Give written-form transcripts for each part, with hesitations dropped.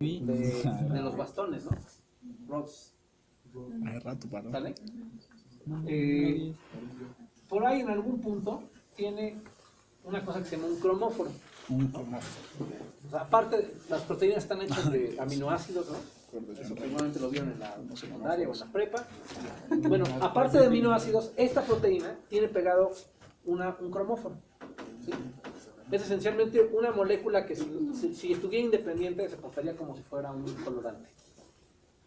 de los bastones, ¿no? Rods. Hace rato paró. ¿Sale? Por ahí en algún punto tiene una cosa que se llama un cromóforo. O sea, aparte, las proteínas están hechas de aminoácidos, ¿no? Eso seguramente lo vieron en la secundaria o en la prepa. Bueno, aparte de aminoácidos, esta proteína tiene pegado un cromóforo. ¿Sí? Es esencialmente una molécula que si estuviera independiente se comportaría como si fuera un colorante,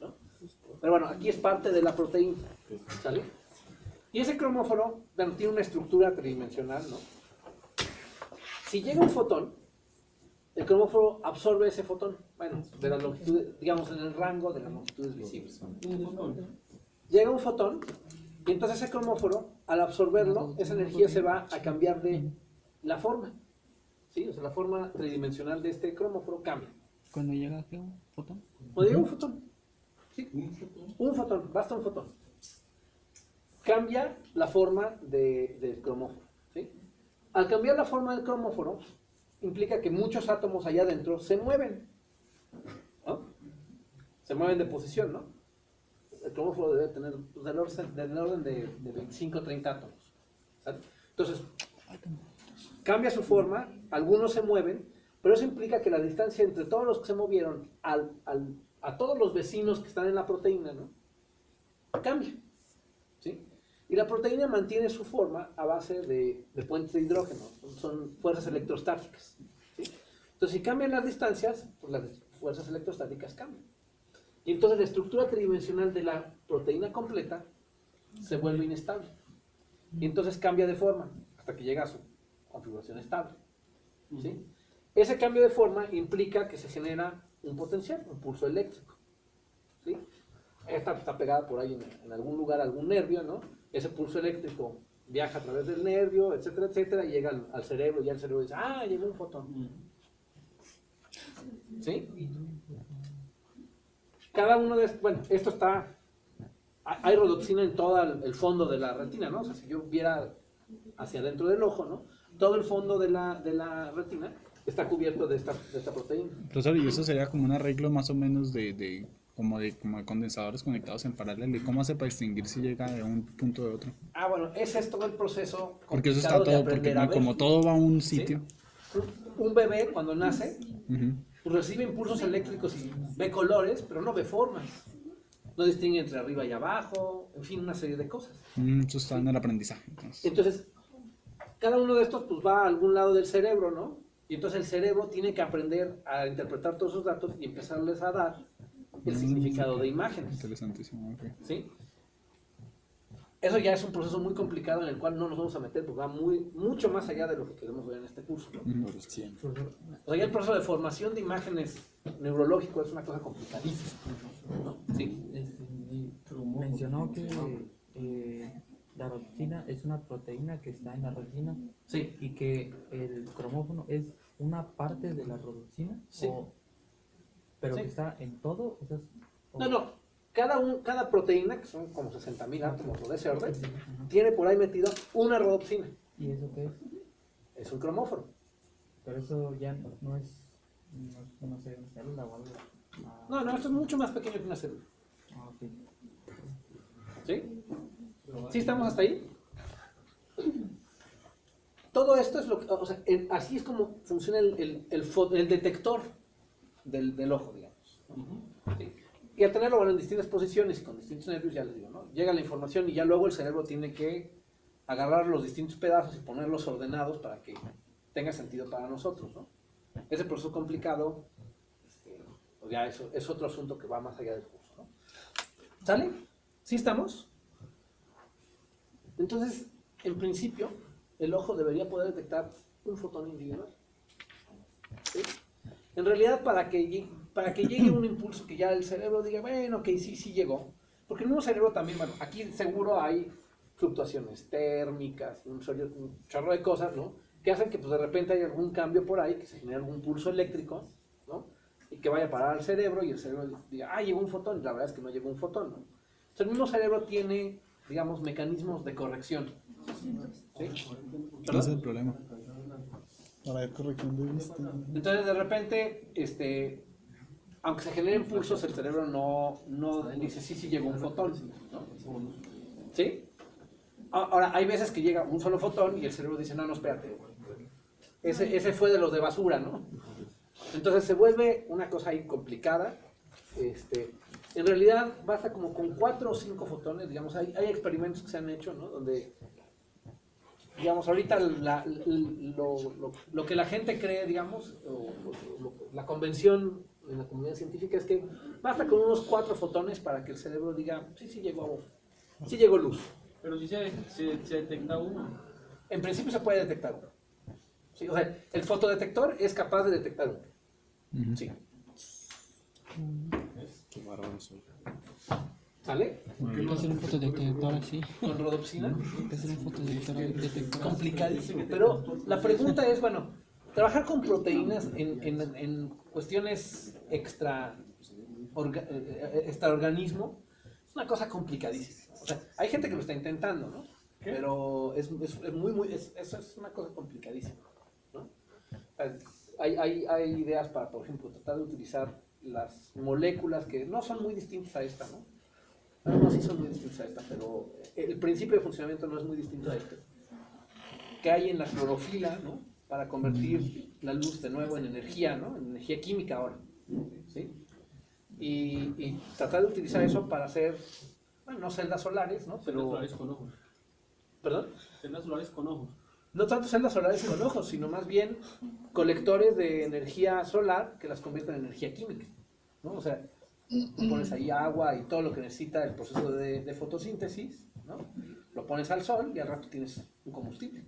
¿no? Pero bueno, aquí es parte de la proteína, ¿sale? Y ese cromóforo, bueno, tiene una estructura tridimensional, ¿no? Si llega un fotón, el cromóforo absorbe ese fotón, bueno, de la longitud, digamos en el rango de las longitudes visibles. Llega un fotón y entonces ese cromóforo, al absorberlo, esa energía se va a cambiar de la forma. ¿Sí? O sea, la forma tridimensional de este cromóforo cambia. Cuando llega aquí un fotón. Cuando llega un fotón. ¿Sí? Un fotón, basta un fotón. Cambia la forma del cromóforo. ¿Sí? Al cambiar la forma del cromóforo, implica que muchos átomos allá adentro se mueven, ¿no? Se mueven de posición, ¿no? El cromóforo debe tener del orden de 25 o 30 átomos, ¿sale? Entonces, cambia su forma, algunos se mueven, pero eso implica que la distancia entre todos los que se movieron a todos los vecinos que están en la proteína, ¿no? Cambia, ¿sí? Y la proteína mantiene su forma a base de puentes de hidrógeno, son fuerzas electrostáticas, ¿sí? Entonces, si cambian las distancias, pues las fuerzas electrostáticas cambian. Y entonces la estructura tridimensional de la proteína completa se vuelve inestable. Y entonces cambia de forma hasta que llega a su configuración estable, ¿sí? Ese cambio de forma implica que se genera un potencial, un pulso eléctrico, ¿sí? Esta está pegada por ahí en algún lugar, algún nervio, ¿no? Ese pulso eléctrico viaja a través del nervio, etcétera, etcétera, y llega al cerebro, y ya el cerebro dice, ah, llegó un fotón. ¿Sí? Cada uno de estos, bueno, esto está, hay rodopsina en todo el fondo de la retina, ¿no? O sea, si yo viera hacia adentro del ojo, ¿no? Todo el fondo de la retina está cubierto de esta proteína. Profesor, y eso sería como un arreglo más o menos como de condensadores conectados en paralelo. ¿Y cómo hace para distinguir si llega de un punto de otro? Ah, bueno, ese es todo el proceso. Porque eso está todo, porque como todo va a un sitio. ¿Sí? Un bebé cuando nace, pues recibe impulsos eléctricos y ve colores, pero no ve formas. No distingue entre arriba y abajo, en fin, una serie de cosas. Eso está en el aprendizaje. Entonces, cada uno de estos pues va a algún lado del cerebro, ¿no? Y entonces el cerebro tiene que aprender a interpretar todos esos datos y empezarles a dar el significado de imágenes. Interesantísimo, ok. ¿Sí? Eso ya es un proceso muy complicado en el cual no nos vamos a meter porque va mucho más allá de lo que queremos ver en este curso, ¿no? O sea, ya el proceso de formación de imágenes neurológico es una cosa complicadísima, ¿no? Sí. Mencionó que la rodopsina es una proteína que está en la retina. Sí. Y que el cromófono es una parte de la rodopsina. Sí. Pero sí. que está en todo. No. Cada proteína, que son como 60.000 átomos o de ese orden, tiene por ahí metido una rodopsina. ¿Y eso qué es? Es un cromóforo. Pero eso ya no es, no sé, una célula o algo. No, esto es mucho más pequeño que una célula. Ok. ¿Sí? ¿Sí estamos hasta ahí? Todo esto es lo que, o sea, así es como funciona el detector del ojo, digamos, ¿no? ¿Sí? Y al tenerlo, bueno, en distintas posiciones y con distintos nervios, ya les digo, ¿no? Llega la información y ya luego el cerebro tiene que agarrar los distintos pedazos y ponerlos ordenados para que tenga sentido para nosotros, ¿no? Ese proceso complicado, pues ya eso es otro asunto que va más allá del curso, ¿no? ¿Sale? ¿Sí estamos? Entonces, en principio, el ojo debería poder detectar un fotón individual, ¿sí? En realidad, para que llegue un impulso que ya el cerebro diga, bueno, que sí llegó, porque en un cerebro también, bueno, aquí seguro hay fluctuaciones térmicas, un chorro de cosas, ¿no? Que hacen que pues, de repente haya algún cambio por ahí, que se genere algún pulso eléctrico, ¿no? Y que vaya a parar al cerebro y el cerebro diga, llegó un fotón, y la verdad es que no llegó un fotón, ¿no? Entonces, el mismo cerebro tiene, digamos, mecanismos de corrección. ¿Sí? Ese es el problema. Para ver corrección de vista. Entonces, de repente, aunque se generen pulsos, el cerebro no dice sí llegó un fotón, ¿no? ¿Sí? Ahora, hay veces que llega un solo fotón y el cerebro dice, no, espérate, ese fue de los de basura, ¿no? Entonces se vuelve una cosa ahí complicada. En realidad basta como con 4 o 5 fotones, digamos, hay experimentos que se han hecho, ¿no? Donde, digamos, ahorita lo que la gente cree, digamos, la convención en la comunidad científica es que basta con unos 4 fotones para que el cerebro diga, sí llegó luz. Pero si se detecta uno. En principio se puede detectar uno. Sí, o sea, el fotodetector es capaz de detectar uno. Sí. Qué bárbaro soy. ¿Sale? ¿Qué hacer un fotodetector así? Con rodopsina. ¿Qué hacer un fotodetector Complicadísimo. Pero la pregunta es, bueno, trabajar con proteínas en cuestiones extraorganismo es una cosa complicadísima. O sea, hay gente que lo está intentando, ¿no? Pero es una cosa complicadísima, ¿no? Hay ideas para, por ejemplo, tratar de utilizar las moléculas que no son muy distintas a esta, ¿no? No, sí son muy distintas a esta, pero el principio de funcionamiento no es muy distinto a este. Que hay en la clorofila, ¿no? Para convertir la luz de nuevo en energía, ¿no? En energía química ahora, ¿sí? Y tratar de utilizar eso para hacer, bueno, no celdas solares, ¿no? Pero, Celdas solares con ojos. ¿perdón? Celdas solares con ojos. No tanto celdas solares con ojos, sino más bien colectores de energía solar que las convierten en energía química, ¿no? O sea, pones ahí agua y todo lo que necesita el proceso de fotosíntesis, ¿no? Lo pones al sol y al rato tienes un combustible.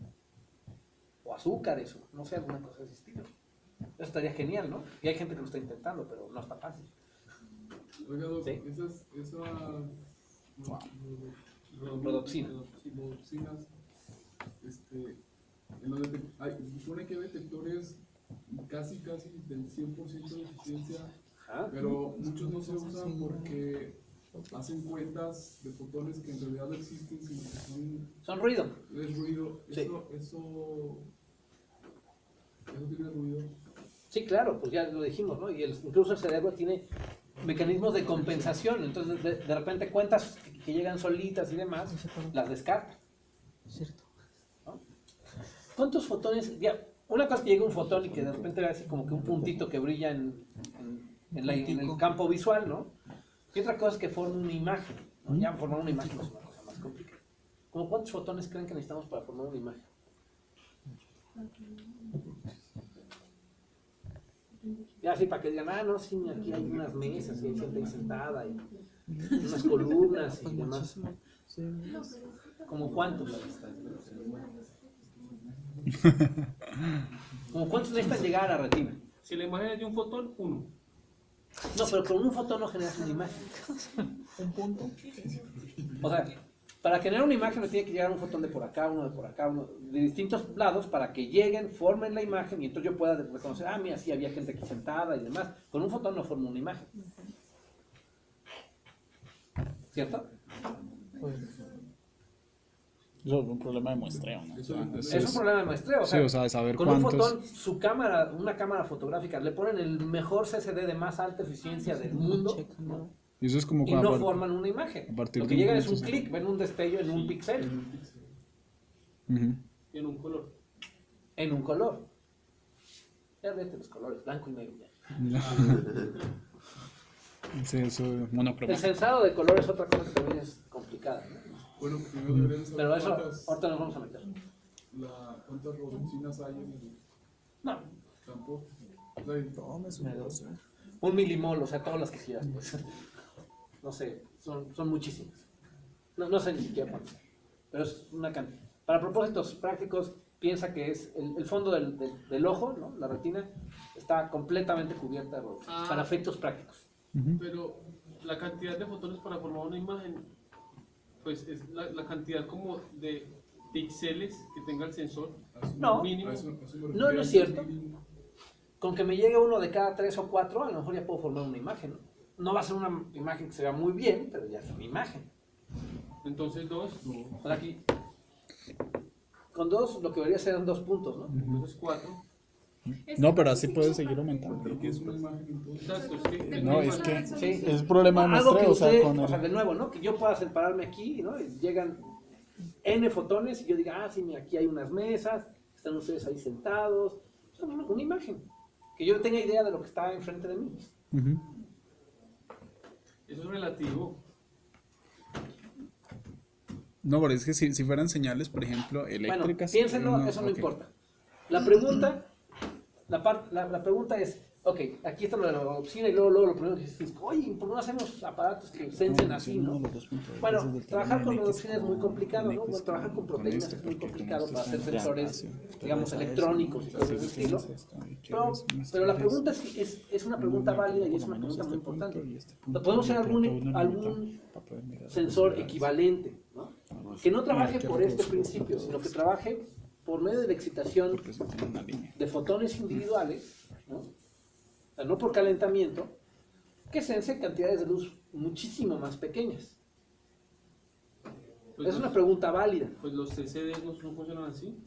O azúcares, o no sé, alguna cosa de ese estilo. Eso estaría genial, ¿no? Y hay gente que lo está intentando, pero no está fácil. Oiga, Doc, Sí. esas Rodopsina. rodopsinas, se supone que hay detectores casi del 100% de eficiencia, Ajá. pero muchos no se usan porque hacen cuentas de fotones que en realidad no existen, sino que Son ruido. es ruido. Sí. Eso tiene ruido. Sí, claro, pues ya lo dijimos, ¿no? Y incluso el cerebro tiene mecanismos de compensación. Entonces, de repente cuentas que llegan solitas y demás, las descarta. ¿Cierto? ¿No? ¿Cuántos fotones? Ya, una cosa es que llega un fotón y que de repente ve así como que un puntito que brilla en el campo visual, ¿no? Y otra cosa es que forma una imagen, ¿no? Ya formar una imagen es una cosa más complicada. ¿Cómo cuántos fotones creen que necesitamos para formar una imagen? Ya así para que digan, no, sí, aquí hay unas mesas y hay gente ahí sentada y unas columnas y demás. ¿Cómo cuántos? ¿Cómo cuántos necesitan llegar a la retina? Si la imagen es de un fotón, uno. No, pero con un fotón no generas una imagen. ¿Un punto? O sea, para generar una imagen me tiene que llegar un fotón de por acá, uno de distintos lados para que lleguen, formen la imagen y entonces yo pueda reconocer, mira, sí, había gente aquí sentada y demás. Con un fotón no formo una imagen. ¿Cierto? Pues, Eso es un problema de muestreo, ¿no? Eso O sea, Es un problema de muestreo. sí, o sea, de saber con cuántos. un fotón, una cámara fotográfica, le ponen el mejor CCD de más alta eficiencia del mundo, ¿no? Y eso es como Y cuando no forman una imagen. a partir Lo de que un llegan es un punto, sí. clic, ven un destello en un píxel, Ujú. Y en un color. en un color. Ya vete los colores, blanco y negro. Ya. Sí, eso es El monocromático. sensado de color es otra cosa que también es complicada, ¿no? Bueno, primero deberían saber Pero eso, cuántas ahorita nos vamos a meter. rodopsinas hay en el No, campo. O sea, un milimol, o sea, todas las que quieras, pues. No sé, son muchísimas. No sé ni siquiera cuántas, pero es una cantidad. Para propósitos prácticos, piensa que es el fondo del ojo, ¿no? La retina, está completamente cubierta de rodopsinas, para efectos prácticos. Pero la cantidad de fotones para formar una imagen, pues es la cantidad como de píxeles que tenga el sensor. No. Mínimo. a eso me No refería, es cierto. mínimo. Con que me llegue uno de cada 3 o 4, a lo mejor ya puedo formar una imagen, ¿no? No va a ser una imagen que se vea muy bien, pero ya es una imagen. Entonces 2, O sea, aquí, con 2 lo que debería ser 2 puntos, ¿no? entonces 4. No, pero así puede seguir aumentando. Pero que es una imagen entonces. Exacto, es que No, es que Sí. es problema de Algo que muestreo, o sea, usted, con o sea, el... de nuevo, ¿no? Que yo pueda separarme aquí, ¿no? Y llegan N fotones y yo diga, ah, sí, mira, aquí hay unas mesas, están ustedes ahí sentados. O sea, una imagen. Que yo tenga idea de lo que está enfrente de mí. Ujú. eso es relativo. No, pero es que si fueran señales, por ejemplo, Bueno, eléctricas... piénsenlo, eso no ok. importa. La pregunta, la pregunta es, ok, aquí está lo de la oficina y luego lo primero que dices, oye, ¿por qué no hacemos aparatos que sensen así, no? Bueno, trabajar con reducción es muy complicado, ¿no? Bueno, trabajar con proteínas es muy complicado para hacer sensores, digamos, electrónicos y cosas de ese estilo. Pero la pregunta es una pregunta válida y es una pregunta muy importante. ¿Podemos hacer algún sensor equivalente, ¿no? Que no trabaje por este principio, sino que trabaje por medio de la excitación Porque eso tiene una línea. de fotones individuales, ¿no? O sea, no por calentamiento, que sense cantidades de luz muchísimo más pequeñas. Pues Es una los- pregunta válida. Pues los CCDs no funcionan así.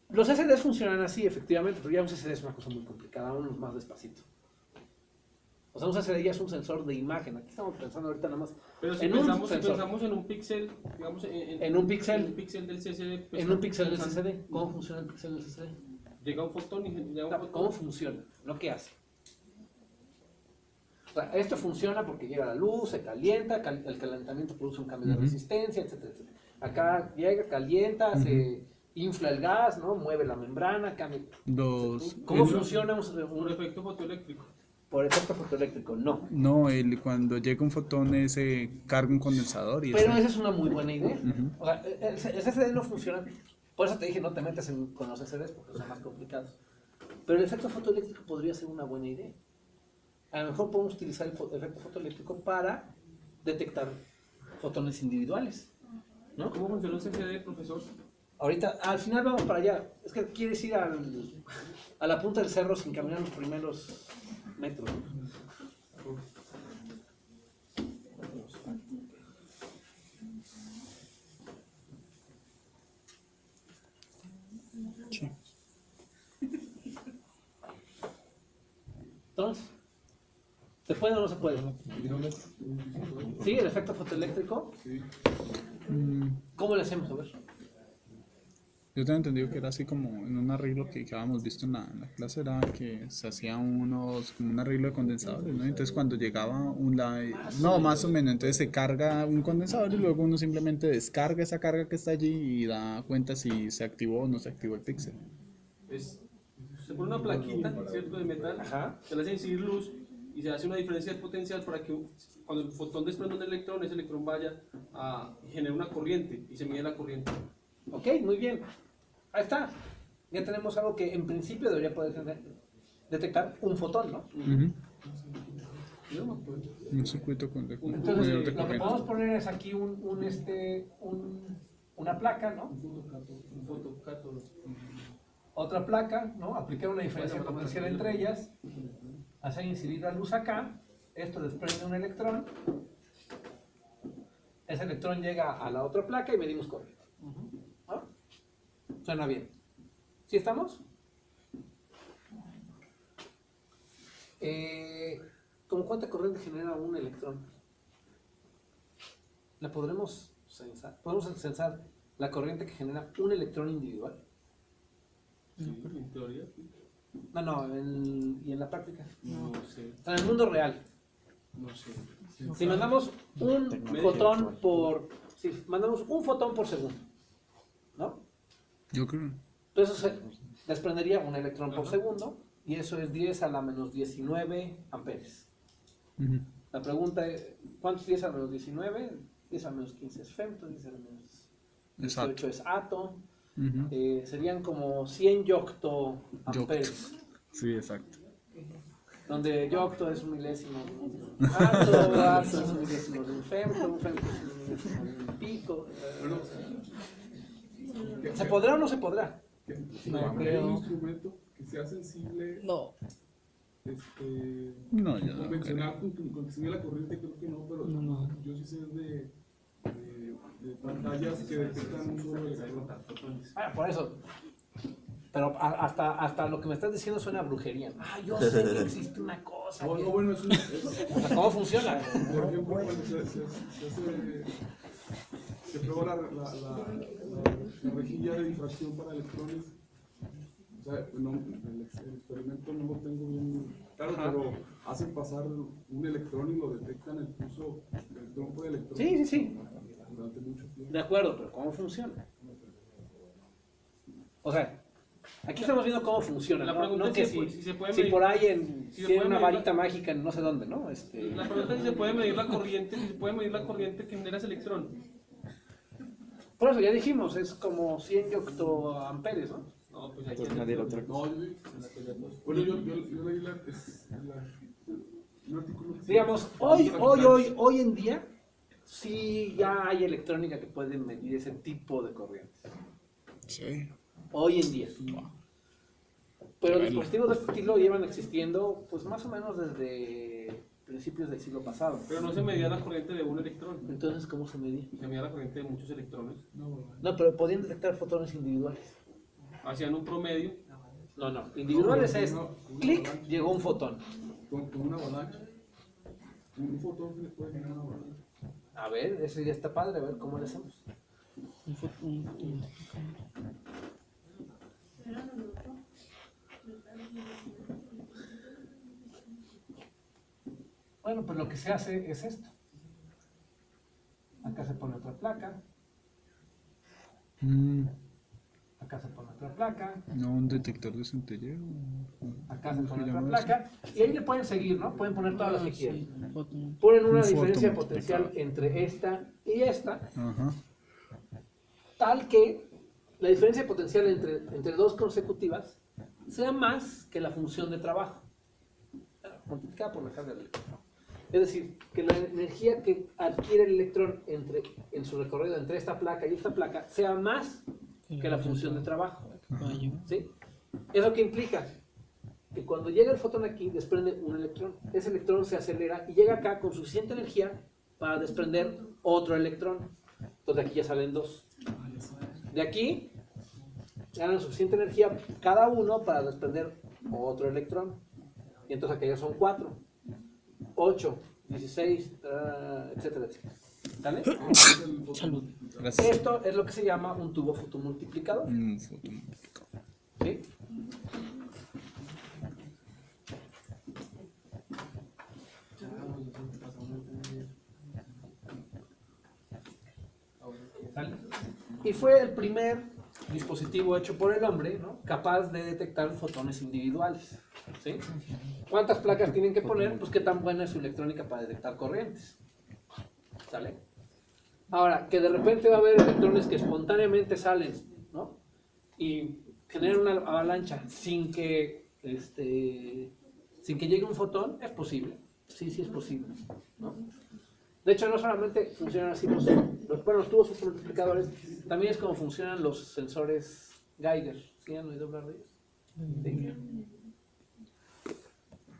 Los SDs funcionan así, efectivamente, pero ya un SSD es una cosa muy complicada, unos más despacito. O sea, un SSD ya es un sensor de imagen. Aquí estamos pensando ahorita nada más Pero si en un pensamos, sensor, en un píxel, digamos, En un píxel. en un píxel del CCD, pues, en un píxel del pensando- SSD. ¿Cómo funciona el píxel del SSD? Llega un fotón y llega un fotón. ¿Cómo funciona? No qué hace. O sea, esto funciona porque llega la luz, se calienta, el calentamiento produce un cambio de resistencia, etcétera, etcétera. Acá llega, calienta, se infla el gas, ¿no? Mueve la membrana, cambia. ¿Cómo funciona Un un efecto fotoeléctrico. por efecto fotoeléctrico? No. No, cuando llega un fotón se carga un condensador y Pero ese- esa es una muy buena idea. O sea, el SSD no funciona. Por eso te dije, no te metas con los SSDs porque son más complicados. Pero el efecto fotoeléctrico podría ser una buena idea. A lo mejor podemos utilizar el efecto fotoeléctrico para detectar fotones individuales. ¿No? ¿Cómo funciona un CCD, profesor? Ahorita, al final vamos para allá. Es que quieres ir a la punta del cerro sin caminar los primeros metros. ¿No? Sí. Entonces, ¿se puede o no se puede? Dígame. ¿Sí? El efecto fotoeléctrico. Sí. ¿Cómo le hacemos? A ver. Yo tengo entendido que era así como en un arreglo que habíamos visto en la clase, era que se hacía como un arreglo de condensadores, ¿no? Entonces cuando llegaba no, más o menos, entonces se carga un condensador y luego uno simplemente descarga esa carga que está allí y da cuenta si se activó o no se activó el píxel. Se pone una plaquita, ¿cierto?, de metal, Ajá. se le hace incidir luz y se hace una diferencia de potencial para que cuando el fotón desprenda un electrón, ese electrón vaya a generar una corriente y se mide la corriente. Ok, muy bien. Ahí está. Ya tenemos algo que en principio debería poder detectar un fotón, ¿no? Un circuito con Entonces, medidor de lo que corriente. podemos poner es aquí una placa, ¿no? Un fotocátodo. Otra placa, ¿no? Aplicar una diferencia potencial entre ellas, hacer incidir la luz acá, esto desprende un electrón, ese electrón llega a la otra placa y medimos corriente. ¿No? Suena bien. ¿Sí estamos? ¿Cómo cuánta corriente genera un electrón? ¿La podremos censar? ¿Podemos censar la corriente que genera un electrón individual? Sí, en teoría. No, ¿y en la práctica? No sé, O sea, en el mundo real. no sé. Si mandamos un fotón mandamos un fotón por segundo, ¿no? Yo creo. Entonces se desprendería un electrón por segundo y eso es 10 a la menos 19 amperes. Ujú. La pregunta es, ¿cuánto es 10 a la menos 19? 10 a la menos 15 es femto, 10 a la menos 18 es ato. Ujú. Serían como 100 yocto amperes. Sí, exacto. Donde yocto es un milésimo de un ato es un milésimo de un femto es un milésimo de un pico. ¿Se podrá o no se podrá? No, No un creo. instrumento que sea sensible, No. No, yo no convencional, con que se vea la corriente, creo que no, pero No. yo sí sé de pantallas que detectan un solo electrón. Por eso, Pero hasta lo que me estás diciendo suena a brujería. Ah, yo sé que existe una cosa. No, que- no, bueno, es un, O sea, ¿cómo funciona? por ejemplo, cuando se prueba la rejilla de difracción para electrones. O sea, no, el experimento no lo tengo bien claro, pero hacen pasar un electrón y lo detectan el pulso electrón por electrón. Sí, sí, sí. Durante mucho tiempo. De acuerdo, pero ¿cómo funciona? O sea, aquí estamos viendo cómo funciona. La No, pregunta no es que si se puede si medir- por ahí en, si se tiene puede una medir varita mágica en no sé dónde, ¿no? La pregunta es si se puede medir la corriente, si se puede medir la corriente que genera ese electrón. Por eso ya dijimos, es como 100 octoamperes, ¿no? No, pues hay Pues que medir otra cosa. No, bueno, yo leí un artículo que Digamos, hoy en día, sí ya hay electrónica que puede medir ese tipo de corrientes. Sí. Hoy en día. Pero dispositivos de este estilo llevan existiendo, pues más o menos desde principios del siglo pasado. Pero no se medía la corriente de un electrón, Entonces, ¿cómo se medía? se medía la corriente de muchos electrones. No, pero podían detectar fotones individuales. Hacían un promedio. No, individuales es clic, llegó un fotón. con una avalancha. Un fotón le puede generar una avalancha. A ver, eso ya está padre, a ver cómo le hacemos. Bueno, pues lo que se hace es esto. Acá se pone otra placa, acá se pone otra placa, No, un detector de centelleo. acá se ¿Cómo pone se otra llama placa, y ahí le pueden seguir, ¿no? Pueden poner todas las que quieran. Sí, foto. Ponen una Un diferencia fotomultiplicador. potencial entre esta y esta, eso? Ajá. tal que la diferencia potencial entre dos consecutivas sea más que la función de trabajo, multiplicada por la carga eléctrica. Es decir, que la energía que adquiere el electrón en su recorrido entre esta placa y esta placa sea más que la función de trabajo. Vaya. ¿Sí? ¿Eso qué implica? Que cuando llega el fotón aquí, desprende un electrón. Ese electrón se acelera y llega acá con suficiente energía para desprender otro electrón. Entonces de aquí ya salen dos. De aquí ganan suficiente energía cada uno para desprender otro electrón. Y entonces aquí ya son 4, 8, 16, etcétera, etcétera. ¿Sale? Salud. Gracias. Esto es lo que se llama un tubo fotomultiplicador. Un fotomultiplicador. ¿Sí? ¿Sale? Y fue el primer dispositivo hecho por el hombre, ¿no?, capaz de detectar fotones individuales. ¿Sí? ¿Cuántas placas tienen que poner? Pues qué tan buena es su electrónica para detectar corrientes. ¿Sale? Ahora, que de repente va a haber electrones que espontáneamente salen, ¿no?, y generan una avalancha sin que llegue un fotón, es posible. Sí, sí es posible, ¿no? De hecho, no solamente funcionan así los tubos fotomultiplicadores, también es como funcionan los sensores Geiger. ¿Sí han oído hablar de ellos? Sí.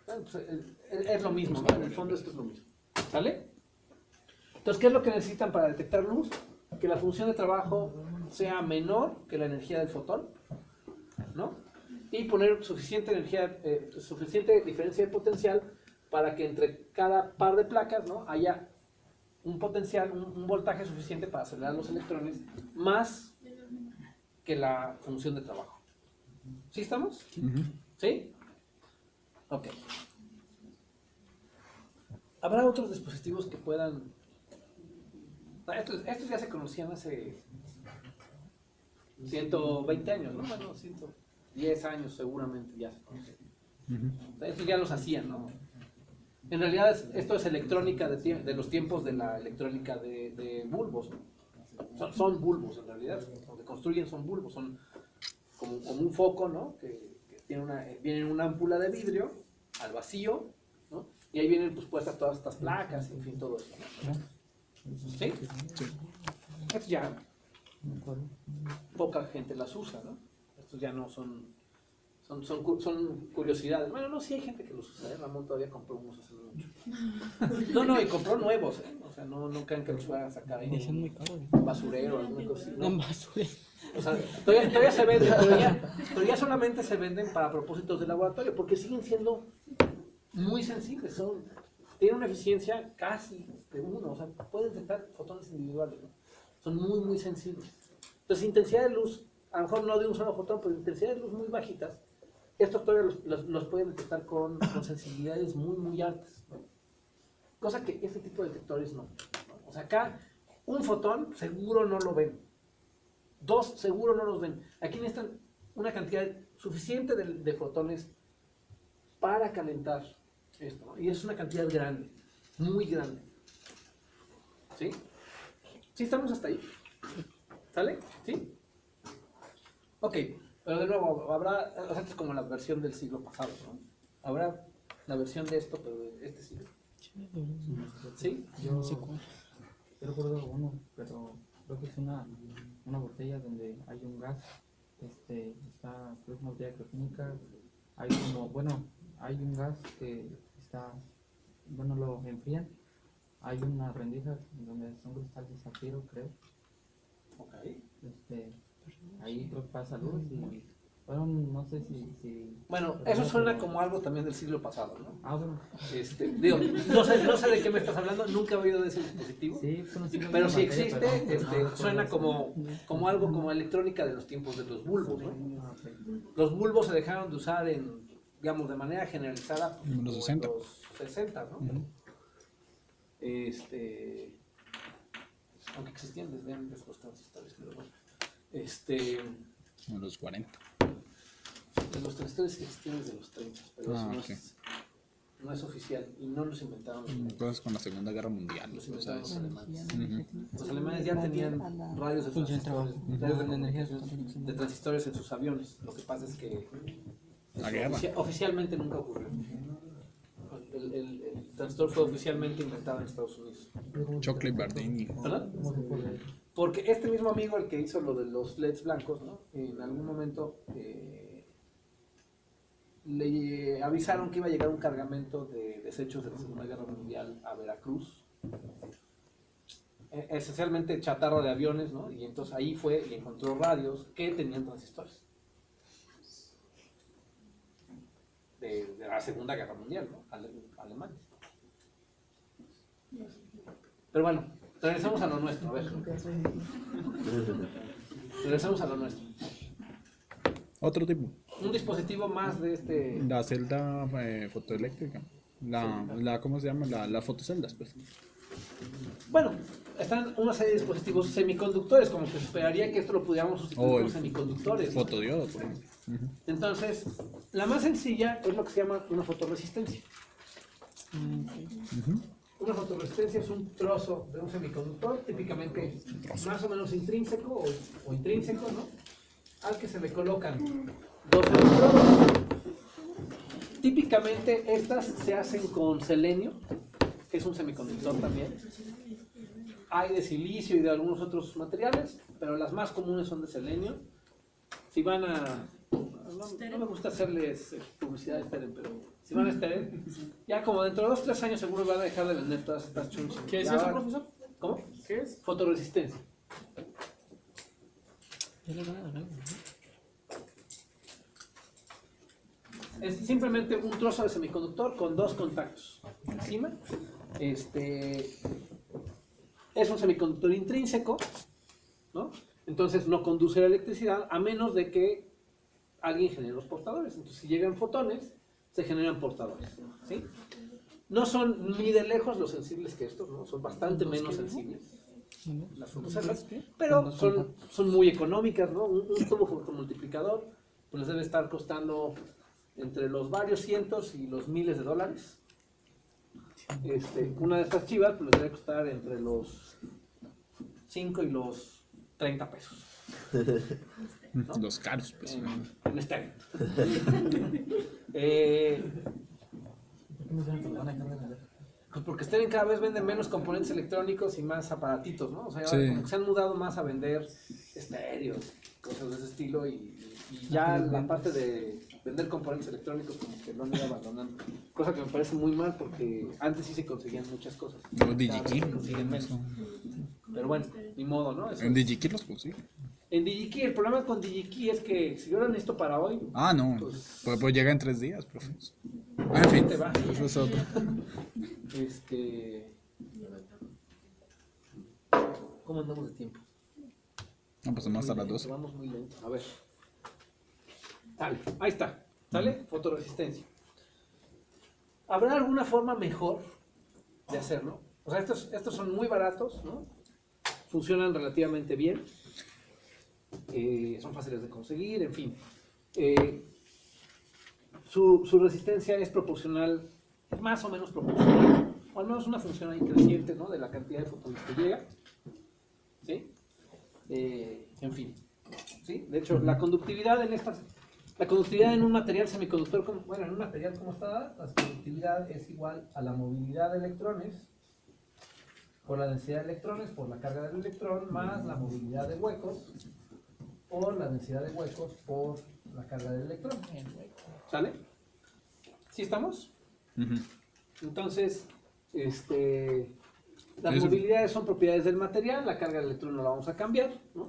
Bueno, pues, es lo mismo, ¿no? En el fondo esto es lo mismo. ¿Sale? Entonces, ¿qué es lo que necesitan para detectar luz? Que la función de trabajo sea menor que la energía del fotón, ¿no? Y poner suficiente energía, suficiente diferencia de potencial para que entre cada par de placas, ¿no?, haya un potencial, un voltaje suficiente para acelerar los electrones más que la función de trabajo. ¿Sí estamos? ¿Sí? Ok. ¿Habrá otros dispositivos que puedan... Estos ya se conocían hace 120 años, ¿no? Bueno, 110 años seguramente ya se conocían. Estos ya los hacían, ¿no? En realidad esto es electrónica de los tiempos de la electrónica de bulbos, ¿no? Son bulbos en realidad, lo que construyen son bulbos, son como un foco, ¿no?, que viene en una ámpula de vidrio al vacío, ¿no?, y ahí vienen pues puestas todas estas placas, en fin, todo eso, ¿no? ¿Sí? Sí. Estos ya poca gente las usa, ¿no? Estos ya no son curiosidades. Bueno, no, sí hay gente que los usa, ¿eh? Ramón todavía compró unos hace mucho. No, y compró nuevos, ¿eh? O sea, no crean que los fuera a sacar ahí Dicen en muy caros. un basurero o alguna cosa así, No ¿no? basura. O sea, todavía se venden, pero ya solamente se venden para propósitos de laboratorio, porque siguen siendo muy sensibles, tienen una eficiencia casi de 1, o sea, pueden detectar fotones individuales, ¿no? Son muy, muy sensibles. Entonces, intensidad de luz, a lo mejor no de un solo fotón, pero intensidad de luz muy bajitas, estos todavía los pueden detectar con sensibilidades muy, muy altas, ¿no? Cosa que este tipo de detectores no. O sea, acá un fotón seguro no lo ven. 2 seguro no los ven. Aquí necesitan una cantidad suficiente de fotones para calentar esto, ¿no? Y es una cantidad grande, muy grande. ¿Sí? ¿Sí estamos hasta ahí? ¿Sale? ¿Sí? Ok, pero de nuevo, habrá, o sea, esto es como la versión del siglo pasado, ¿no? Habrá la versión de esto, pero de este siglo. ¿Sí? Yo recuerdo uno, pero creo que es una botella donde hay un gas, está, creo que es una botella química, hay como, bueno, hay un gas que está, bueno, lo enfrían, hay una rendija donde son cristales de zafiro, creo, Ok. ahí creo que pasa luz y, bueno, no sé si Bueno, eso suena como algo también del siglo pasado, ¿no? ah, bueno, Digo, no sé de qué me estás hablando, nunca he oído de ese dispositivo. sí, bueno, sí, Pero si materia, existe, pero no, suena como algo como electrónica de los tiempos de los bulbos, ¿no? ah, ok. Los bulbos se dejaron de usar digamos, de manera generalizada En los 60. los 60, ¿no? Aunque existían desde antes los transistores, pero bueno. En los 40. Los transistores existían desde los 30, pero eso Ok. no es oficial y no los inventaron los alemanes. Cosas con la Segunda Guerra Mundial. Los O inventaron sea, los alemanes. Ujú. Los alemanes ya tenían radios de Función de trabajo. radios de La energía comunicación de transistores en sus aviones. Lo que pasa es que La guerra. oficialmente nunca ocurrió. El transistor fue oficialmente inventado en Estados Unidos. Chocolate Bardini. ¿Verdad? Porque este mismo amigo, el que hizo lo de los LEDs blancos, ¿no? En algún momento le avisaron que iba a llegar un cargamento de desechos de la Segunda Guerra Mundial a Veracruz. Esencialmente chatarra de aviones, ¿no? Y entonces ahí fue y encontró radios que tenían transistores. De la Segunda Guerra Mundial, ¿no? Alemanes. Pero bueno, regresamos a lo nuestro, a ver. Regresamos a lo nuestro. Otro tipo. Un dispositivo más de este... La celda fotoeléctrica. ¿Cómo se llama? La fotoceldas, pues. Bueno, están una serie de dispositivos semiconductores, como que se esperaría que esto lo pudiéramos sustituir O con el semiconductores, ¿no? Fotodiodo, por ejemplo. Ujú. Entonces, la más sencilla es lo que se llama una fotorresistencia. Ujú. Una fotorresistencia es un trozo de un semiconductor, típicamente más o menos intrínseco o intrínseco, ¿no? Al que se le colocan dos electrodos. Típicamente estas se hacen con selenio, que es un semiconductor también. Hay de silicio y de algunos otros materiales, pero las más comunes son de selenio. Si van a... No me gusta hacerles publicidad de Steren, pero si van a Steren, ya como dentro de 2 o 3 años seguro van a dejar de vender todas estas chunches. ¿Qué es Ya eso, van- profesor? ¿Cómo? ¿Qué es? Fotorresistencia. Es simplemente un trozo de semiconductor con 2 contactos encima. Es un semiconductor intrínseco, ¿no? Entonces no conduce la electricidad a menos de que alguien genere los portadores. Entonces si llegan fotones, se generan portadores, ¿sí? No son ni de lejos los sensibles que estos, ¿no? Son bastante menos sensibles las fotoceldas, pero son muy económicas, ¿no? Un tubo fotomultiplicador pues les debe estar costando entre los varios cientos y los miles de dólares. Una de estas chivas pues les debe costar entre los 5 y los 30 pesos. ¿No? Los caros, pues. En Steren. ¿Por qué no se van a dejar de vender? Pues porque Steren cada vez vende menos componentes electrónicos y más aparatitos, ¿no? O sea, Sí. como que se han mudado más a vender estéreos, cosas de ese estilo y ya la parte de vender componentes electrónicos como que lo han ido abandonando. Cosa que me parece muy mal porque antes sí se conseguían muchas cosas. Los Cada vez se DigiKey. consiguen menos. Pero bueno, ni modo, ¿no? Eso En es. DigiKey los consigue. En DigiKey, el problema con DigiKey es que si yo lo necesito para hoy, Ah, no. Pues- Pues llega en 3 días, profe. Ah, en fin, te va. eso es otro. ¿Cómo andamos de tiempo? No, pues estamos hasta las 12. Vamos muy lento. A ver. Sale, ahí está. ¿Sale? Fotoresistencia. ¿Habrá alguna forma mejor de hacerlo? O sea, estos son muy baratos, ¿no? Funcionan relativamente bien. Son fáciles de conseguir, en fin. Su resistencia es proporcional, es más o menos proporcional, o al menos una función ahí creciente, ¿no? De la cantidad de fotones que llega. ¿Sí? En fin. ¿Sí? De hecho, la conductividad en un material semiconductor, en un material como está dada, la conductividad es igual a la movilidad de electrones por la densidad de electrones, por la carga del electrón, más la movilidad de huecos, por la densidad de huecos, por la carga del electrón. ¿Sale? ¿Sí estamos? Ujú. Entonces, las Eso. movilidades son propiedades del material, la carga del electrón no la vamos a cambiar, ¿no?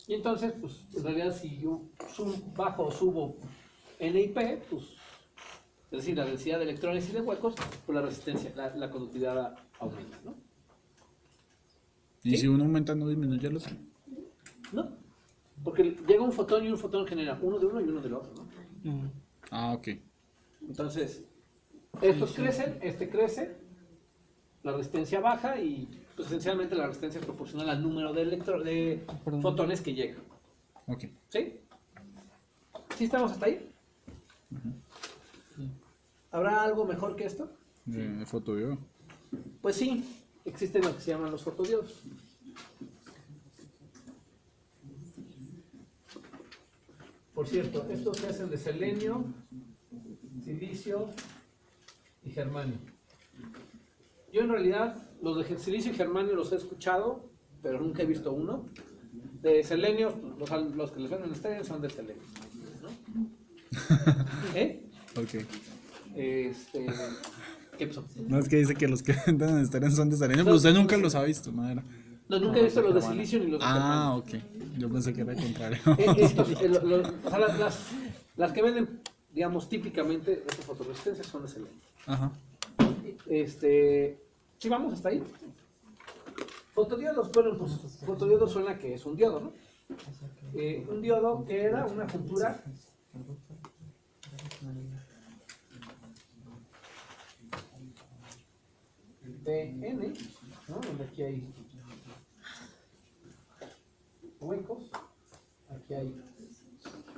Y entonces, pues, en realidad, si yo bajo o subo NIP, pues, es decir, la densidad de electrones y de huecos, pues la resistencia, la conductividad aumenta, ¿no? Y si uno aumenta, no disminuye el otro. ¿No? Porque llega un fotón y un fotón genera uno de uno y uno del otro, ¿no? Ah, ok. Entonces, estos crecen, este crece, la resistencia baja y pues, esencialmente la resistencia es proporcional al número de Perdón. fotones que llegan. Ok. ¿Sí? ¿Sí estamos hasta ahí? ¿Habrá algo mejor que esto? Fotodiodo. Pues sí, existen lo que se llaman los fotodiodos. Por cierto, estos se hacen de selenio, silicio y germanio. Yo en realidad los de silicio y germanio los he escuchado, pero nunca he visto uno. De selenio, los que les venden en Estéreo son de selenio, ¿no? ¿Eh? Ok. ¿Qué pasó? No, es que dice que los que venden en Estéreo son de serenio, pero usted nunca los ha visto, madre. No, nunca he visto los de silicio ni los de Ah, germanio. ok. Yo pensé que era el contrario. O sea, las que venden, digamos, típicamente estas fotoresistencias son de selenio. Ajá. ¿Sí vamos hasta ahí? Fotodiodos, bueno, pues fotodiodo suena que es un diodo, ¿no? Un diodo que era una juntura de N, ¿no? Donde aquí hay huecos, aquí hay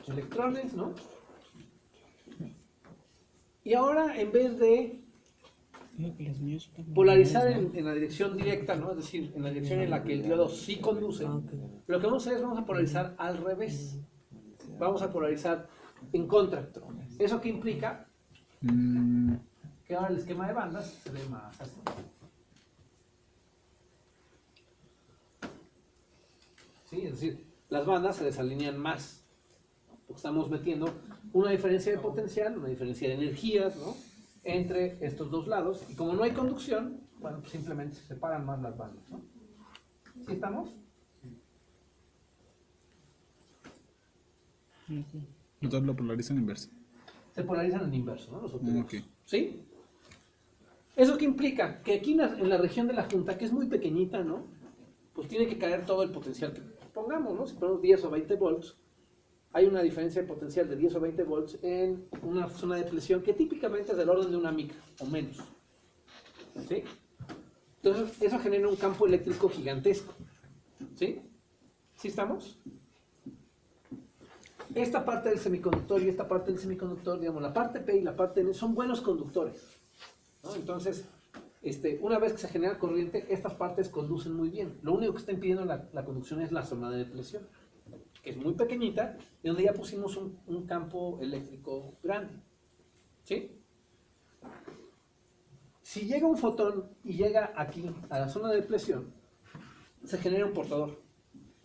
electrones, ¿no? Y ahora en vez de Digo que los míos son también polarizar iguales, en la dirección directa, ¿no? Es decir, en la dirección en la que el diodo sí conduce, ¿no? Ok. lo que vamos a hacer es vamos a polarizar al revés. Vamos a polarizar en contra. ¿Eso qué implica? Mm, Que ahora el esquema de bandas se ve más así. ¿Sí? Es decir, las bandas se desalinean más. Porque estamos metiendo una diferencia de potencial, una diferencia de energías, ¿no? Entre estos dos lados. Y como no hay conducción, bueno, pues simplemente se separan más las bandas, ¿no? ¿Sí estamos? entonces lo polarizan inverso. Se polarizan en inverso, ¿no? Los fotodiodos. Ok. ¿Sí? ¿Eso qué implica? Que aquí en la región de la junta, que es muy pequeñita, ¿no? Pues tiene que caer todo el potencial que pongamos, ¿no? Si ponemos 10 o 20 volts, hay una diferencia de potencial de 10 o 20 volts en una zona de presión que típicamente es del orden de una micra o menos. ¿Sí? Entonces, eso genera un campo eléctrico gigantesco. ¿Sí? ¿Sí estamos? Esta parte del semiconductor y esta parte del semiconductor, digamos, la parte P y la parte N son buenos conductores, ¿no? Entonces, una vez que se genera corriente, estas partes conducen muy bien. Lo único que está impidiendo la conducción es la zona de depresión, que es muy pequeñita, y donde ya pusimos un campo eléctrico grande. ¿Sí? Si llega un fotón y llega aquí, a la zona de depresión, se genera un portador.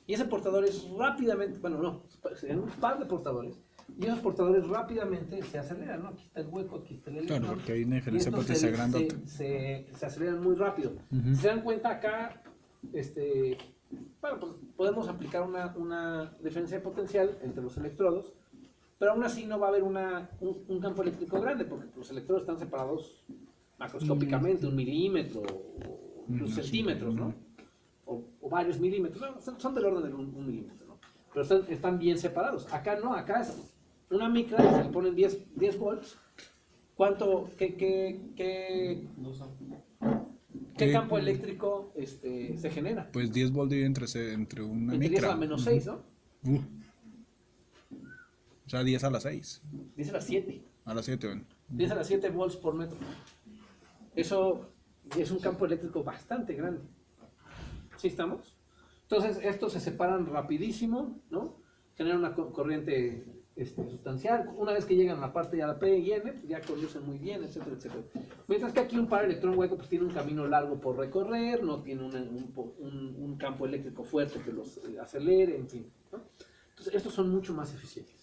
Y ese portador es rápidamente, bueno, no, serían un par de portadores. Y esos portadores rápidamente se aceleran, ¿no? Aquí está el hueco, aquí está el electrón. Claro, porque hay una diferencia de Y estos potencia grandota. se aceleran muy rápido. Ujú. Si se dan cuenta acá, Bueno, pues podemos aplicar una diferencia de potencial entre los electrodos, pero aún así no va a haber un campo eléctrico grande, porque los electrodos están separados macroscópicamente, 1 milímetro, o incluso centímetros, ¿no? O varios milímetros, no, son del orden de 1 milímetro, ¿no? Pero están bien separados. Acá no, acá es una micra, se le ponen 10 volts. ¿Cuánto, qué campo eléctrico se genera? Pues 10 volts entre una Entre 10 a micra. la menos 6, ¿no? O sea, 10 a las 6. 10 a las 7. A las 7, bueno. 10 a las 7 volts por metro. Eso es un campo eléctrico bastante grande. ¿Sí estamos? Entonces, estos se separan rapidísimo, ¿no? Generan una corriente sustancial. Una vez que llegan a la parte ya la P y N, pues ya conducen muy bien, etcétera, etcétera. Mientras que aquí un par electrón hueco pues tiene un camino largo por recorrer, no tiene un campo eléctrico fuerte que los acelere, en fin, ¿no? Entonces, estos son mucho más eficientes,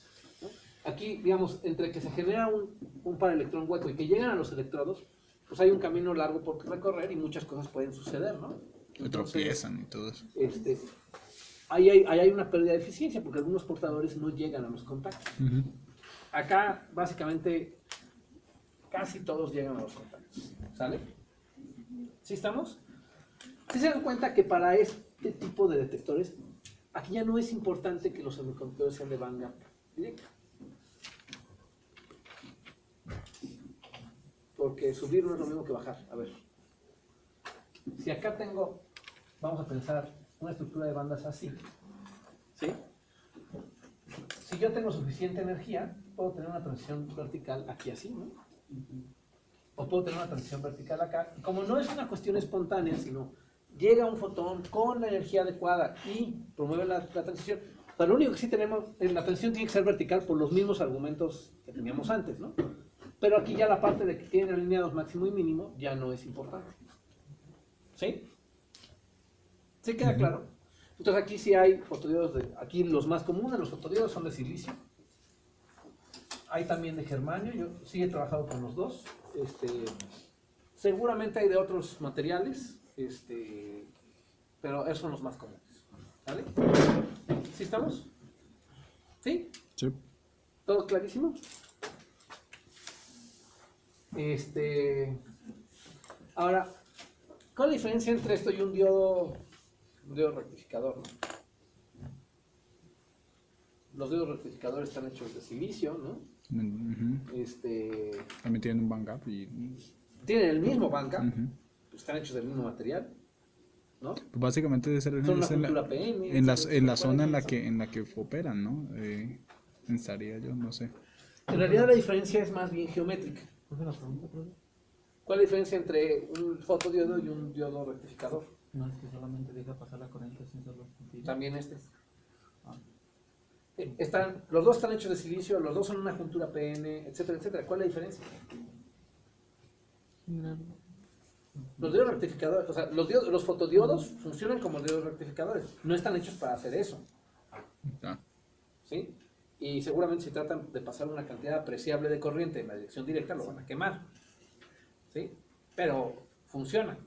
¿no? Aquí, digamos, entre que se genera un par electrón hueco y que llegan a los electrodos, pues hay un camino largo por recorrer y muchas cosas pueden suceder, ¿no? Se tropiezan y todo eso. Ahí hay una pérdida de eficiencia porque algunos portadores no llegan a los contactos. Acá, básicamente, casi todos llegan a los contactos. ¿Sale? ¿Sí estamos? ¿Sí se dan cuenta que para este tipo de detectores, aquí ya no es importante que los semiconductores sean de banda directa? Porque subir no es lo mismo que bajar. A ver. Si acá tengo, vamos a pensar, una estructura de bandas así, ¿sí? Si yo tengo suficiente energía, puedo tener una transición vertical aquí así, ¿no? O puedo tener una transición vertical acá. Y como no es una cuestión espontánea, sino llega un fotón con la energía adecuada y promueve la transición, pero lo único que sí tenemos, la transición tiene que ser vertical por los mismos argumentos que teníamos antes, ¿no? Pero aquí ya la parte de que tienen alineados máximo y mínimo ya no es importante. ¿Sí? ¿Sí queda claro? Entonces aquí sí hay fotodiodos aquí los más comunes, los fotodiodos son de silicio. Hay también de germanio, yo sí he trabajado con los dos. Seguramente hay de otros materiales, pero esos son los más comunes. ¿Vale? ¿Sí estamos? ¿Sí? Sí. ¿Todo clarísimo? Ahora, ¿cuál es la diferencia entre esto y un diodo rectificador, ¿no? Los diodos rectificadores están hechos de silicio, ¿no? También tienen un bandgap y Tienen el mismo bandgap, están hechos del mismo material, ¿no? pues básicamente debe ser Son una es en cultura la, PM. en la zona en la que operan, ¿no? Pensaría yo, no sé. En realidad la diferencia es más bien geométrica. ¿Cuál es la pregunta, profe? ¿Cuál es la diferencia entre un fotodiodo y un diodo rectificador? No, es que solamente deja pasar la corriente sin solo sentido. También Ah. Los dos están hechos de silicio, los dos son una juntura PN, etcétera, etcétera. ¿Cuál es la diferencia? Los diodos rectificadores, o sea, los fotodiodos funcionan como diodos rectificadores, no están hechos para hacer eso, Ah, ¿sí? Y seguramente si tratan de pasar una cantidad apreciable de corriente en la dirección directa, lo van a quemar, ¿sí? Pero funcionan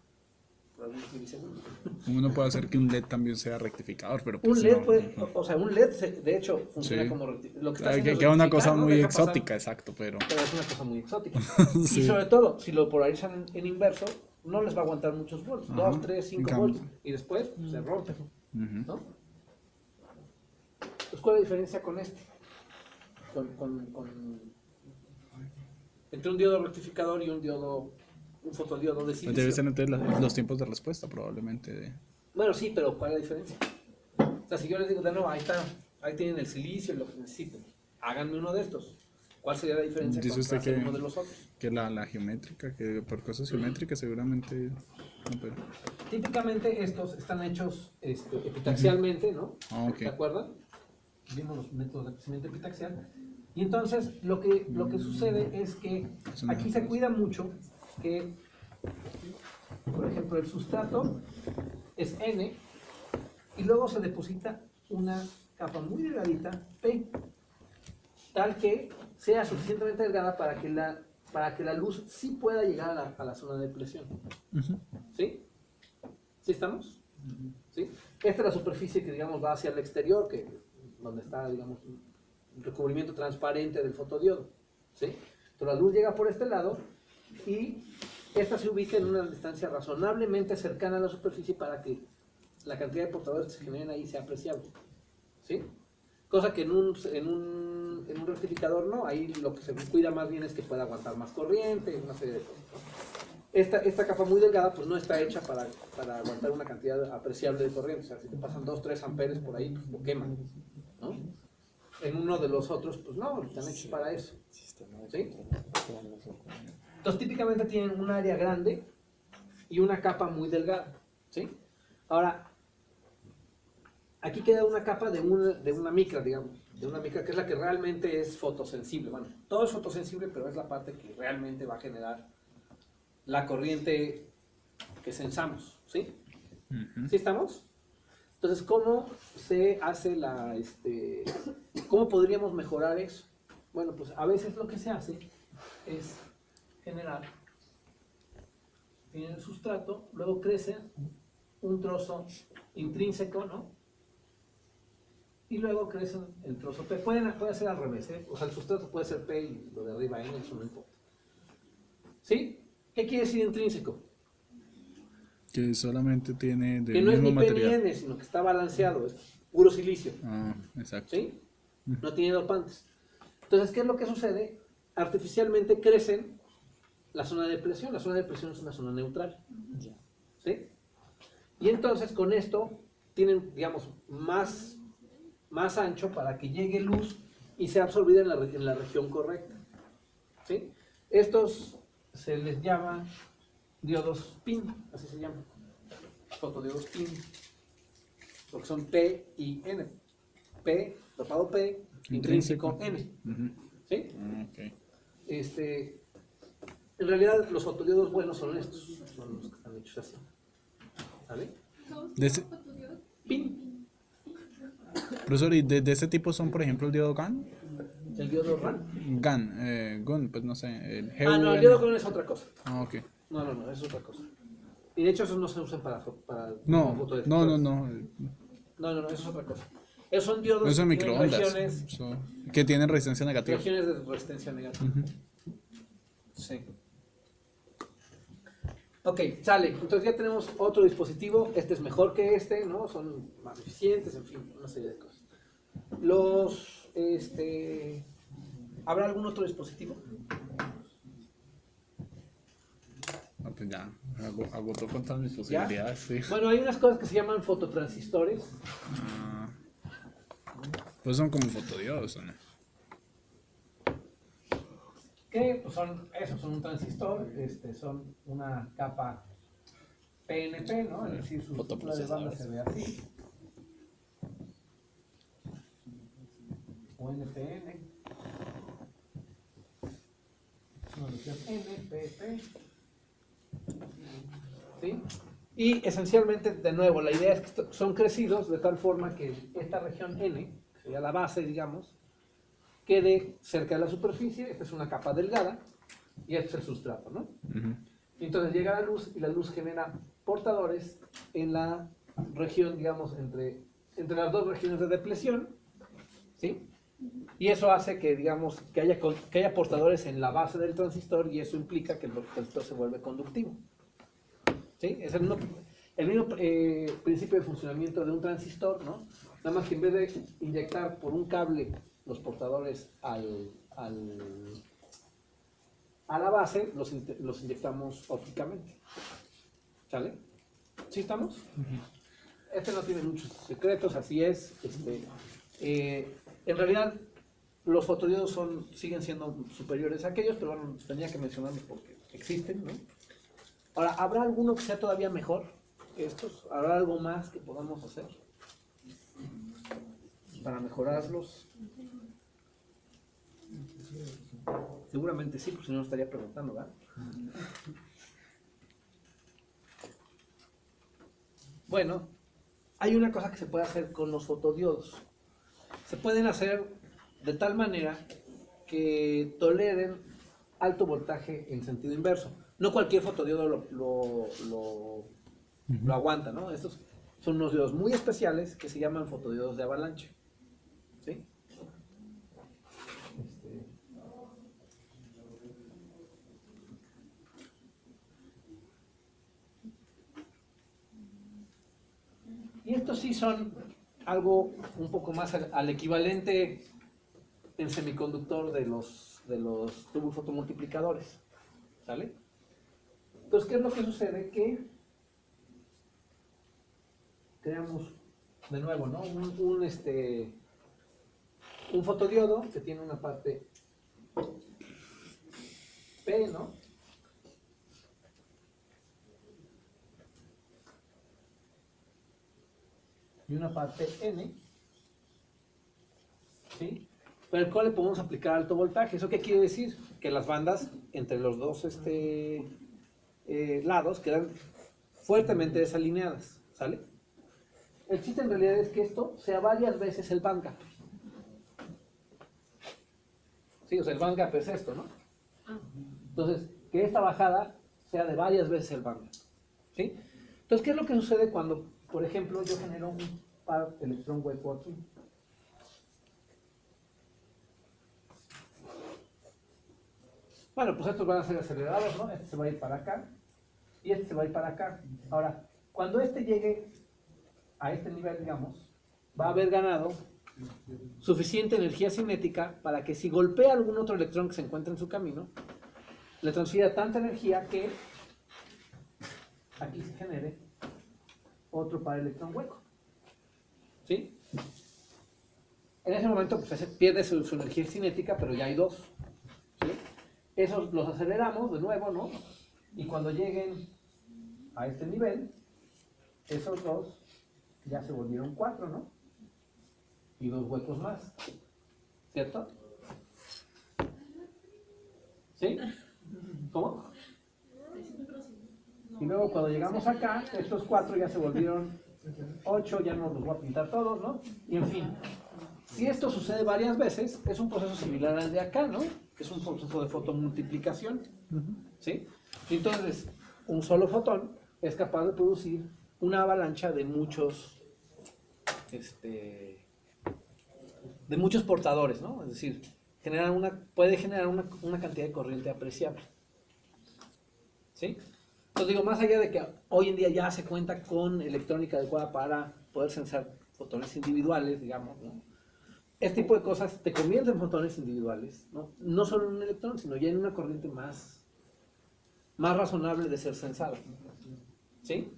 por algunos milisegundos. uno puede hacer que un LED también sea rectificador, pero Un pues LED no. puede, o sea, un LED de hecho funciona Sí. como lo que está Ah, haciendo es que es una rectificar, cosa ¿no? muy Deja pasar, exótica, exacto, pero pero es una cosa muy exótica. Sí. Y sobre todo, si lo polarizan en inverso, no les va a aguantar muchos volts, Ajá. 2, 3, 5 En cambio. volts, y después se rompe, Ujú. ¿no? Entonces, ¿cuál es la diferencia con este? Entre un diodo rectificador y un fotodiodo de Pues silicio. debe ser entonces los tiempos de respuesta probablemente. Bueno, sí, pero ¿cuál es la diferencia? O sea, si yo les digo, de nuevo, ahí está, ahí tienen el silicio y lo que necesiten, háganme uno de estos. ¿Cuál sería la diferencia Dice con usted hacer que- uno de los otros? Que la geométrica, que por cosas geométricas seguramente no, pero Típicamente estos están hechos epitaxialmente, ¿no? Ah, ok. ¿Se acuerdan? Vimos los métodos de crecimiento epitaxial. Y entonces lo que sucede es que Eso no aquí me se parece. cuida mucho que, por ejemplo, el sustrato es N y luego se deposita una capa muy delgadita, P, tal que sea suficientemente delgada para que la luz sí pueda llegar a la zona de presión. ¿Sí? ¿Sí estamos? ¿Sí? Esta es la superficie que, digamos, va hacia el exterior, donde está, digamos, un recubrimiento transparente del fotodiodo, ¿sí? Entonces la luz llega por este lado y esta se ubica en una distancia razonablemente cercana a la superficie para que la cantidad de portadores que se generen ahí sea apreciable, ¿sí? Cosa que en un rectificador no, ahí lo que se cuida más bien es que pueda aguantar más corriente, una serie de cosas, ¿no? Esta capa muy delgada pues no está hecha para aguantar una cantidad apreciable de corriente, o sea, si te pasan 2-3 amperes por ahí, pues lo queman, ¿no? En uno de los otros, pues no, están hechos para eso, ¿sí? Entonces típicamente tienen un área grande y una capa muy delgada, ¿sí? Ahora, aquí queda una capa de una micra, digamos, de una micra que es la que realmente es fotosensible. Bueno, todo es fotosensible, pero es la parte que realmente va a generar la corriente que sensamos, ¿sí? ¿Sí estamos? Entonces, ¿cómo se hace cómo podríamos mejorar eso? Bueno, pues a veces lo que se hace es generar, tiene el sustrato, luego crece un trozo intrínseco, ¿no? Y luego crece el trozo P. Puede ser al revés, ¿eh? O sea, el sustrato puede ser P y lo de arriba N, eso no importa. ¿Sí? ¿Qué quiere decir intrínseco? Que solamente tiene Que del no es mismo ni P ni material. N, sino que está balanceado, es puro silicio. Ah, exacto. ¿Sí? No tiene dopantes. Entonces, ¿qué es lo que sucede? Artificialmente crecen la zona de depresión. La zona de depresión es una zona neutral. ¿Sí? Y entonces con esto tienen, digamos, más ancho para que llegue luz y sea absorbida en la región correcta. ¿Sí? Estos se les llama diodos PIN, así se llaman. Fotodiodos PIN. Porque son P y N. P, dopado P, intrínseco N. ¿Sí? Ok. En realidad los fotodiodos buenos son estos, son los que están hechos así. ¿Vale? De ese, PIN, profesor, ¿y de ese tipo son, por ejemplo, el diodo GAN? el diodo RAN. GAN, pues no sé, el Ah, no, el GUN. diodo GAN es otra cosa. Ah, ok. No, es otra cosa. Y de hecho esos no se usan para No, fotodetectores. no. No, eso es otra cosa. Esos son diodos Eso es que tienen microondas. regiones, Eso, que tienen resistencia negativa. regiones de resistencia negativa. Sí. Ok, sale. Entonces ya tenemos otro dispositivo. Este es mejor que este, ¿no? Son más eficientes, en fin, una serie de cosas. ¿Habrá algún otro dispositivo? No, pues ya, agotó con todas mis ¿Ya? posibilidades, sí. Bueno, hay unas cosas que se llaman fototransistores. Ah, pues son como fotodiodos, ¿no? Que pues son un transistor, son una capa PNP, ¿no? Es decir, su estructura de banda se ve así. O NPN. Una región NPP. ¿Sí? Y esencialmente, de nuevo, la idea es que son crecidos de tal forma que esta región N, que sería la base, digamos, quede cerca de la superficie. Esta es una capa delgada y este es el sustrato, ¿no? Y entonces llega la luz y la luz genera portadores en la región, digamos, entre las dos regiones de depresión, ¿sí? Y eso hace que, digamos, que haya portadores en la base del transistor y eso implica que el transistor se vuelve conductivo. ¿Sí? Es el mismo principio de funcionamiento de un transistor, ¿no? Nada más que en vez de inyectar por un cable los portadores a la base, los inyectamos ópticamente. ¿Sale? ¿Sí estamos? Este no tiene muchos secretos, así es. En realidad, los fotodiodos siguen siendo superiores a aquellos, pero bueno, tenía que mencionarlos porque existen, ¿no? Ahora, ¿habrá alguno que sea todavía mejor que estos? ¿Habrá algo más que podamos hacer para mejorarlos? Seguramente sí, porque si no estaría preguntando, ¿verdad? Bueno, hay una cosa que se puede hacer con los fotodiodos. Se pueden hacer de tal manera que toleren alto voltaje en sentido inverso. No cualquier fotodiodo lo aguanta, ¿no? Estos son unos diodos muy especiales que se llaman fotodiodos de avalancha. ¿Sí? Y estos sí son algo un poco más al equivalente en semiconductor de los tubos fotomultiplicadores. ¿Sale? Entonces, ¿qué es lo que sucede? Que creamos de nuevo, ¿no? Un fotodiodo que tiene una parte P, ¿no? Y una parte N, ¿sí? Pero el cual le podemos aplicar alto voltaje. ¿Eso qué quiere decir? Que las bandas entre los dos lados quedan fuertemente desalineadas, ¿sale? El chiste en realidad es que esto sea varias veces el bandgap. Sí, o sea, el bandgap es esto, ¿no? Entonces, que esta bajada sea de varias veces el bandgap, ¿sí? Entonces, ¿qué es lo que sucede cuando, por ejemplo, yo genero un par electrón hueco aquí? Bueno, pues estos van a ser acelerados, ¿no? Este se va a ir para acá y este se va a ir para acá. Ahora, cuando este llegue a este nivel, digamos, va a haber ganado suficiente energía cinética para que si golpea algún otro electrón que se encuentre en su camino, le transfiera tanta energía que aquí se genere otro par electrón hueco. ¿Sí? En ese momento pues, pierde su energía cinética, pero ya hay dos. ¿Sí? Esos los aceleramos de nuevo, ¿no? Y cuando lleguen a este nivel, esos dos ya se volvieron 4, ¿no? Y 2 huecos más. ¿Cierto? ¿Sí? ¿Cómo? Y luego cuando llegamos acá, estos 4 ya se volvieron 8, ya no los voy a pintar todos, ¿no? Y en fin, si esto sucede varias veces, es un proceso similar al de acá, ¿no? Que es un proceso de fotomultiplicación, ¿sí? Entonces, un solo fotón es capaz de producir una avalancha de muchos portadores, ¿no? Es decir, puede generar una cantidad de corriente apreciable. ¿Sí? Entonces digo, más allá de que hoy en día ya se cuenta con electrónica adecuada para poder censar fotones individuales, digamos, ¿no? Este tipo de cosas te convierten en fotones individuales, ¿no? No solo en un electrón, sino ya en una corriente más razonable de ser censada. ¿Sí?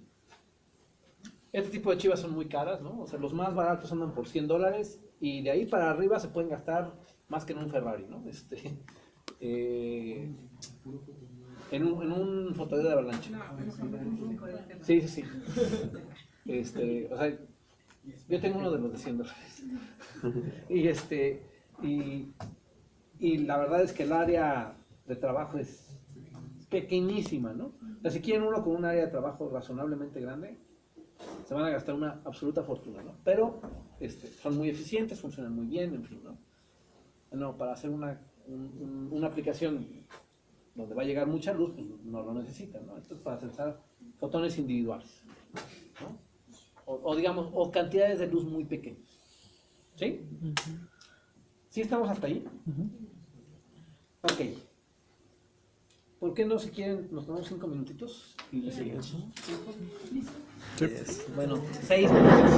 Este tipo de chivas son muy caras, ¿no? O sea, los más baratos andan por $100 y de ahí para arriba se pueden gastar más que en un Ferrari, ¿no? En un fotodiodo de avalancha. Sí, sí, sí. O sea, yo tengo uno de los de $100. Y la verdad es que el área de trabajo es pequeñísima, ¿no? O sea, si quieren uno con un área de trabajo razonablemente grande, se van a gastar una absoluta fortuna, ¿no? Pero son muy eficientes, funcionan muy bien, en fin, ¿no? No, para hacer una aplicación donde va a llegar mucha luz, pues no lo necesitan, ¿no? Esto es para censar fotones individuales, ¿no? O digamos, o cantidades de luz muy pequeñas. ¿Sí? ¿Sí estamos hasta ahí? Ok. ¿Por qué no, si quieren, nos tomamos 5 minutitos y le seguimos? Bueno, 6 minutos.